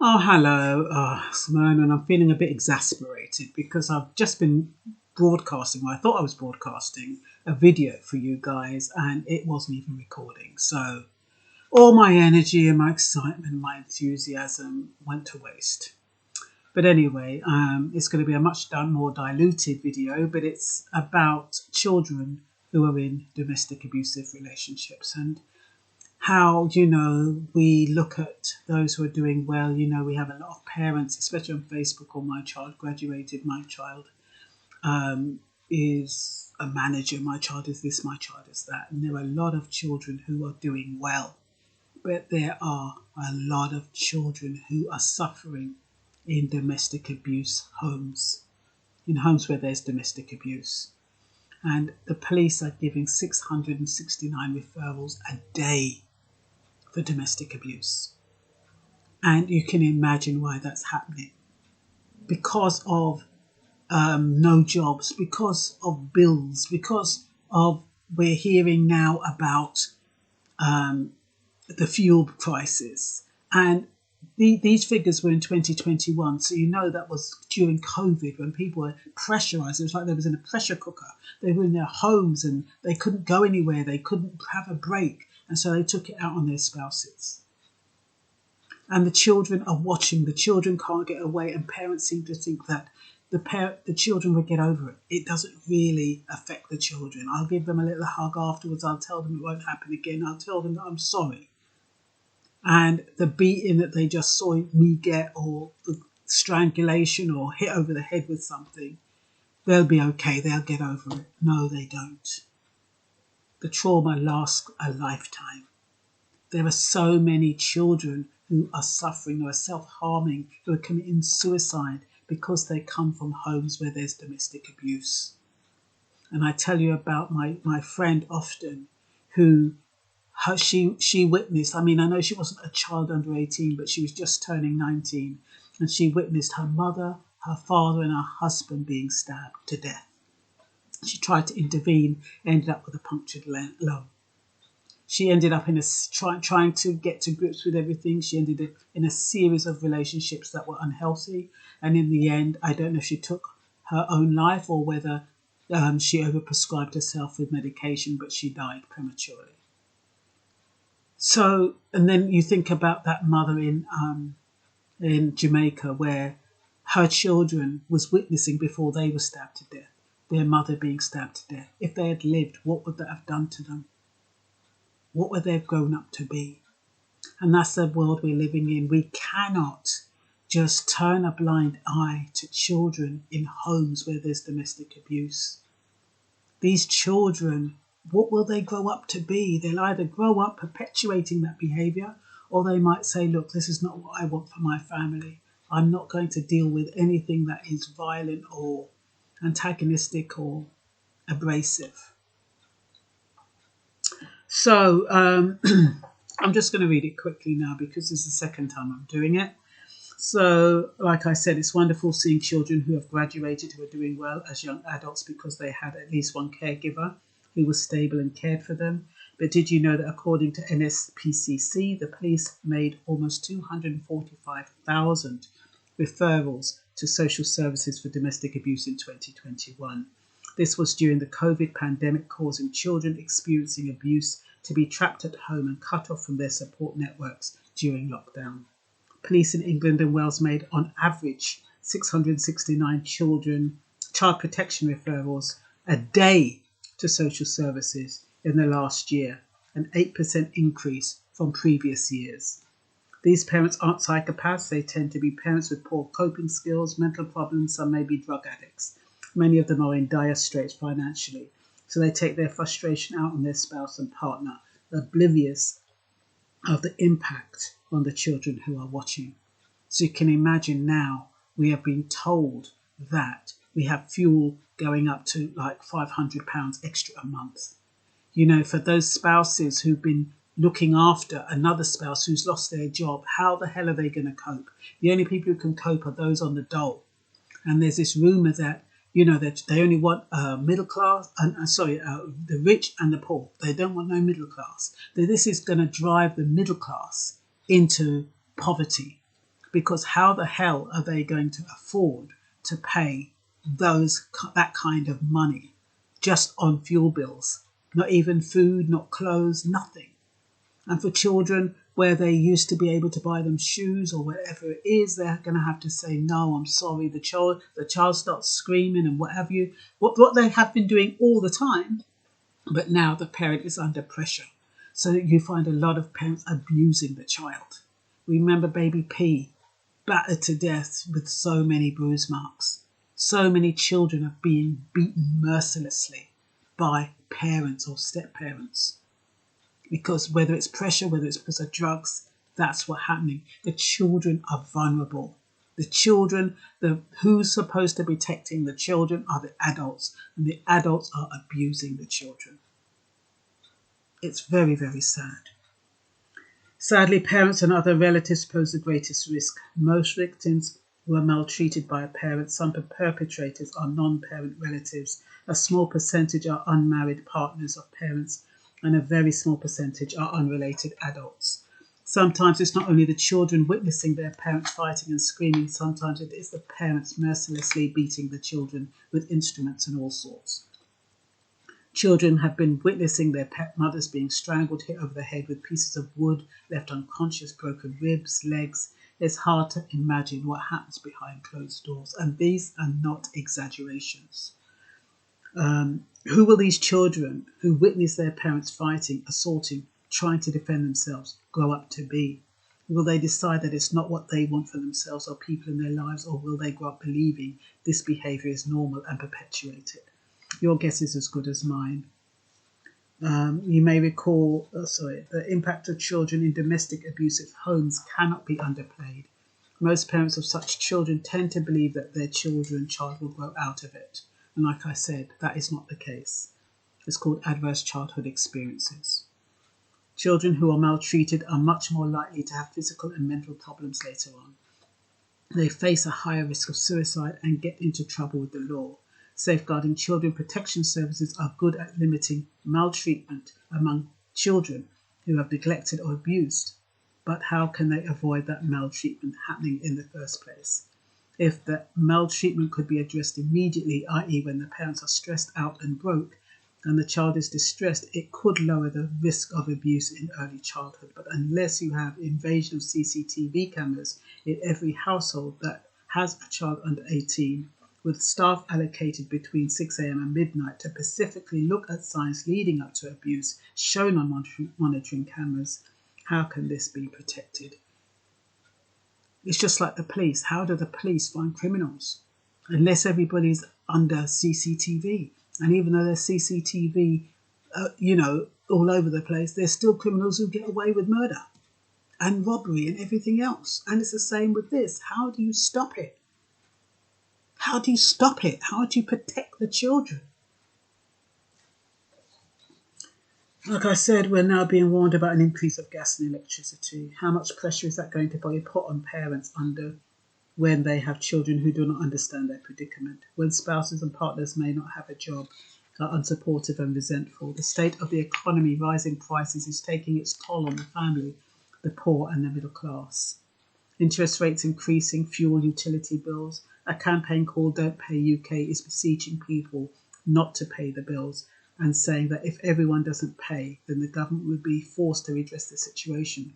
Oh, hello, Simone, and I'm feeling a bit exasperated because I've just been broadcasting, well, I thought I was broadcasting a video for you guys and it wasn't even recording. So all my energy and my excitement and my enthusiasm went to waste. But anyway, it's going to be a much more diluted video, but it's about children who are in domestic abusive relationships and how, we look at those who are doing well. We have a lot of parents, especially on Facebook, or my child graduated, my child is a manager, my child is this, my child is that. And there are a lot of children who are doing well, but there are a lot of children who are suffering in domestic abuse homes, in homes where there's domestic abuse. And the police are giving 669 referrals a day for domestic abuse. And you can imagine why that's happening. Because of no jobs, because of bills, because of, we're hearing now about the fuel crisis. And these figures were in 2021. So that was during COVID when people were pressurised. It was like they was in a pressure cooker. They were in their homes and they couldn't go anywhere. They couldn't have a break. And so they took it out on their spouses. And the children are watching. The children can't get away. And parents seem to think that the children will get over it. It doesn't really affect the children. I'll give them a little hug afterwards. I'll tell them it won't happen again. I'll tell them that I'm sorry. And the beating that they just saw me get, or the strangulation or hit over the head with something, they'll be okay. They'll get over it. No, they don't. The trauma lasts a lifetime. There are so many children who are suffering, who are self-harming, who are committing suicide because they come from homes where there's domestic abuse. And I tell you about my friend often, who she witnessed, I know she wasn't a child under 18, but she was just turning 19, and she witnessed her mother, her father and her husband being stabbed to death. She tried to intervene, ended up with a punctured lung. She ended up trying to get to grips with everything. She ended up in a series of relationships that were unhealthy. And in the end, I don't know if she took her own life or whether she overprescribed herself with medication, but she died prematurely. So, and then you think about that mother in Jamaica, where her children was witnessing before they were stabbed to death, their mother being stabbed to death. If they had lived, what would that have done to them? What would they have grown up to be? And that's the world we're living in. We cannot just turn a blind eye to children in homes where there's domestic abuse. These children, what will they grow up to be? They'll either grow up perpetuating that behaviour, or they might say, look, this is not what I want for my family. I'm not going to deal with anything that is violent or antagonistic or abrasive. So I'm just going to read it quickly now because it's the second time I'm doing it. So, like I said, it's wonderful seeing children who have graduated, who are doing well as young adults because they had at least one caregiver who was stable and cared for them. But did you know that according to NSPCC, the police made almost 245,000 referrals to social services for domestic abuse in 2021? This was during the COVID pandemic, causing children experiencing abuse to be trapped at home and cut off from their support networks during lockdown. Police in England and Wales made, on average, 669 child protection referrals a day to social services in the last year, an 8% increase from previous years. These parents aren't psychopaths. They tend to be parents with poor coping skills, mental problems, some may be drug addicts. Many of them are in dire straits financially, so they take their frustration out on their spouse and partner, oblivious of the impact on the children who are watching. So you can imagine now we have been told that we have fuel going up to like £500 extra a month. For those spouses who've been looking after another spouse who's lost their job, how the hell are they going to cope? The only people who can cope are those on the dole. And there's this rumour that that they only want middle class, the rich and the poor. They don't want no middle class. This is going to drive the middle class into poverty. because how the hell are they going to afford to pay that kind of money just on fuel bills? Not even food, not clothes, nothing. And for children, where they used to be able to buy them shoes or whatever it is, they're going to have to say, no, I'm sorry. The child starts screaming and what have you. What they have been doing all the time, but now the parent is under pressure. So that you find a lot of parents abusing the child. Remember baby P, battered to death with so many bruise marks. So many children are being beaten mercilessly by parents or step-parents. Because whether it's pressure, whether it's because of drugs, that's what's happening. The children are vulnerable. The children, who's supposed to be protecting the children are the adults, and the adults are abusing the children. It's very, very sad. Sadly, parents and other relatives pose the greatest risk. Most victims were maltreated by a parent. Some perpetrators are non-parent relatives. A small percentage are unmarried partners of parents, and a very small percentage are unrelated adults. Sometimes it's not only the children witnessing their parents fighting and screaming, sometimes it is the parents mercilessly beating the children with instruments and all sorts. Children have been witnessing their pet mothers being strangled, hit over the head with pieces of wood, left unconscious, broken ribs, legs. It's hard to imagine what happens behind closed doors, and these are not exaggerations. Who will these children who witness their parents fighting, assaulting, trying to defend themselves grow up to be? Will they decide that it's not what they want for themselves or people in their lives, or will they grow up believing this behaviour is normal and perpetuate it? Your guess is as good as mine. You may recall, the impact of children in domestic abusive homes cannot be underplayed. Most parents of such children tend to believe that their child will grow out of it. And like I said, that is not the case. It's called adverse childhood experiences. Children who are maltreated are much more likely to have physical and mental problems later on. They face a higher risk of suicide and get into trouble with the law. Safeguarding Children Protection Services are good at limiting maltreatment among children who have neglected or abused. But how can they avoid that maltreatment happening in the first place? If the maltreatment could be addressed immediately, i.e. when the parents are stressed out and broke and the child is distressed, it could lower the risk of abuse in early childhood. But unless you have invasion of CCTV cameras in every household that has a child under 18, with staff allocated between 6 a.m. and midnight to specifically look at signs leading up to abuse shown on monitoring cameras, how can this be protected? It's just like the police. How do the police find criminals? Unless everybody's under CCTV. And even though there's CCTV, all over the place, there's still criminals who get away with murder and robbery and everything else. And it's the same with this. How do you stop it? How do you stop it? How do you protect the children? Like I said, we're now being warned about an increase of gas and electricity. How much pressure is that going to be put on parents when they have children who do not understand their predicament? When spouses and partners may not have a job, are unsupportive and resentful. The state of the economy, rising prices, is taking its toll on the family, the poor and the middle class. Interest rates increasing, fuel, utility bills. A campaign called Don't Pay UK is beseeching people not to pay the bills and saying that if everyone doesn't pay, then the government would be forced to redress the situation.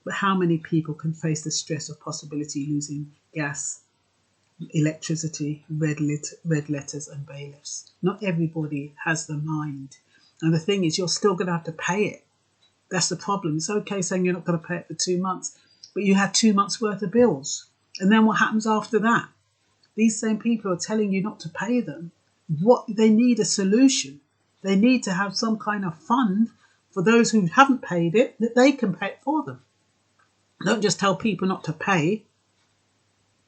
But how many people can face the stress of possibility losing gas, electricity, red letters and bailiffs? Not everybody has the mind. And the thing is, you're still going to have to pay it. That's the problem. It's okay saying you're not going to pay it for 2 months, but you had 2 months worth of bills. And then what happens after that? These same people are telling you not to pay them. They need a solution. They need to have some kind of fund for those who haven't paid it, that they can pay it for them. Don't just tell people not to pay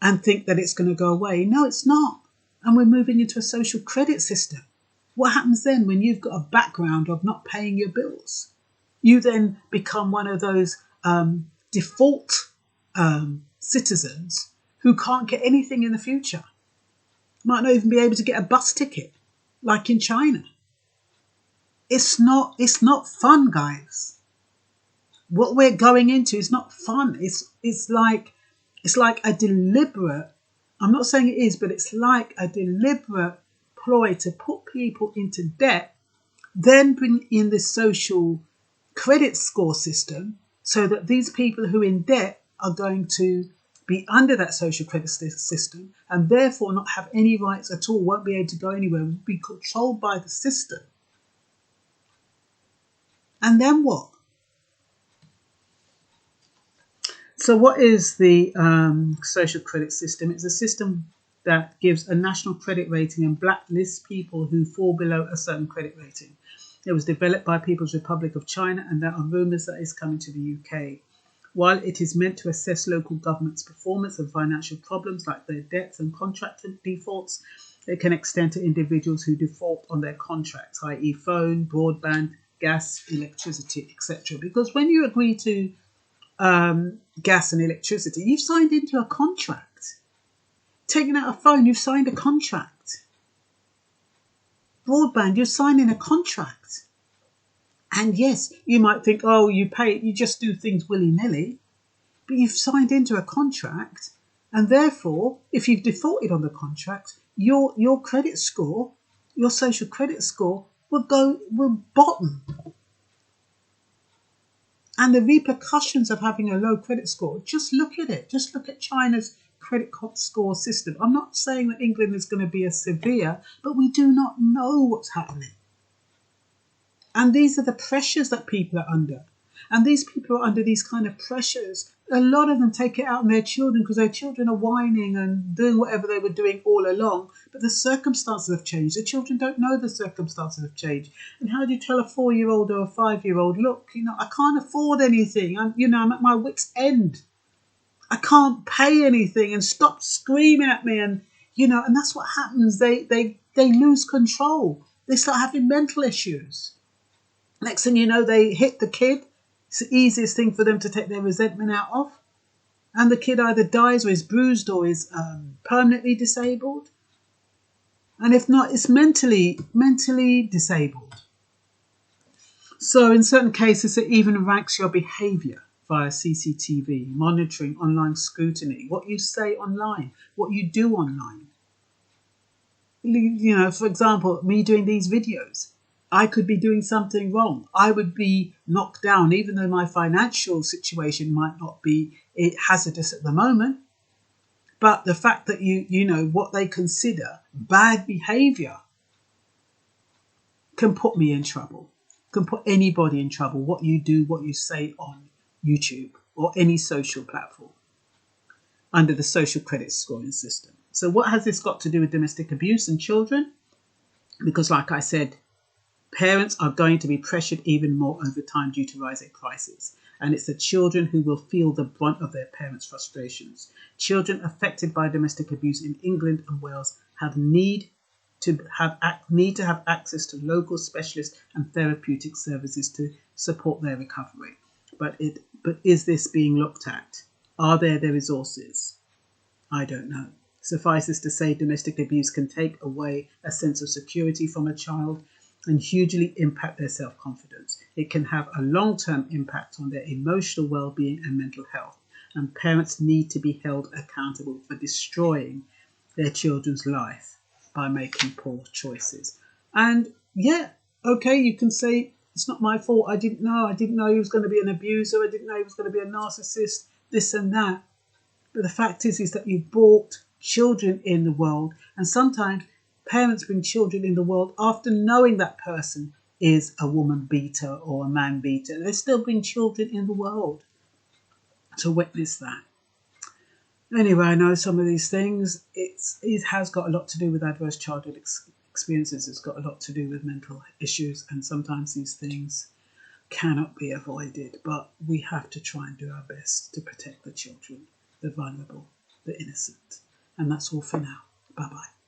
and think that it's going to go away. No, it's not. And we're moving into a social credit system. What happens then when you've got a background of not paying your bills? You then become one of those default citizens who can't get anything in the future. Might not even be able to get a bus ticket, like in China. It's not fun, guys. What we're going into is not fun. It's like It's like a deliberate, I'm not saying it is, but it's like a deliberate ploy to put people into debt, then bring in this social credit score system so that these people who are in debt are going to be under that social credit system and therefore not have any rights at all, won't be able to go anywhere, will be controlled by the system. And then what? So what is the social credit system? It's a system that gives a national credit rating and blacklists people who fall below a certain credit rating. It was developed by People's Republic of China, and there are rumours that it's coming to the UK. While it is meant to assess local governments' performance and financial problems like their debts and contract defaults, it can extend to individuals who default on their contracts, i.e. phone, broadband, gas, electricity, etc. Because when you agree to gas and electricity, you've signed into a contract. Taking out a phone, you've signed a contract. Broadband, you're signing a contract. And yes, you might think, oh, you pay it, you just do things willy-nilly, but you've signed into a contract, and therefore, if you've defaulted on the contract, your credit score, your social credit score will bottom. And the repercussions of having a low credit score, just look at it. Just look at China's credit score system. I'm not saying that England is going to be as severe, but we do not know what's happening. And these are the pressures that people are under. And these people are under these kind of pressures. A lot of them take it out on their children because their children are whining and doing whatever they were doing all along. But the circumstances have changed. The children don't know the circumstances have changed. And how do you tell a 4-year-old or a 5-year-old, look, I can't afford anything. I'm at my wit's end. I can't pay anything, and stop screaming at me. And that's what happens. They lose control. They start having mental issues. Next thing you know, they hit the kid. It's the easiest thing for them to take their resentment out of. And the kid either dies or is bruised or is permanently disabled. And if not, it's mentally disabled. So in certain cases, it even ranks your behaviour via CCTV, monitoring, online scrutiny, what you say online, what you do online. For example, me doing these videos. I could be doing something wrong. I would be knocked down, even though my financial situation might not be hazardous at the moment. But the fact that what they consider bad behaviour can put me in trouble, can put anybody in trouble, what you do, what you say on YouTube or any social platform under the social credit scoring system. So what has this got to do with domestic abuse and children? Because like I said, parents are going to be pressured even more over time due to rising prices. And it's the children who will feel the brunt of their parents' frustrations. Children affected by domestic abuse in England and Wales need to have access to local specialist and therapeutic services to support their recovery. But is this being looked at? Are there the resources? I don't know. Suffices to say, domestic abuse can take away a sense of security from a child and hugely impact their self-confidence. It can have a long-term impact on their emotional well-being and mental health. And parents need to be held accountable for destroying their children's life by making poor choices. And yeah, okay, you can say, it's not my fault. I didn't know he was going to be an abuser. I didn't know he was going to be a narcissist, this and that. But the fact is that you brought children in the world, and sometimes parents bring children in the world after knowing that person is a woman beater or a man beater. They still bring children in the world to witness that. Anyway, I know some of these things. It has got a lot to do with adverse childhood experiences. It's got a lot to do with mental issues, and sometimes these things cannot be avoided. But we have to try and do our best to protect the children, the vulnerable, the innocent. And that's all for now. Bye-bye.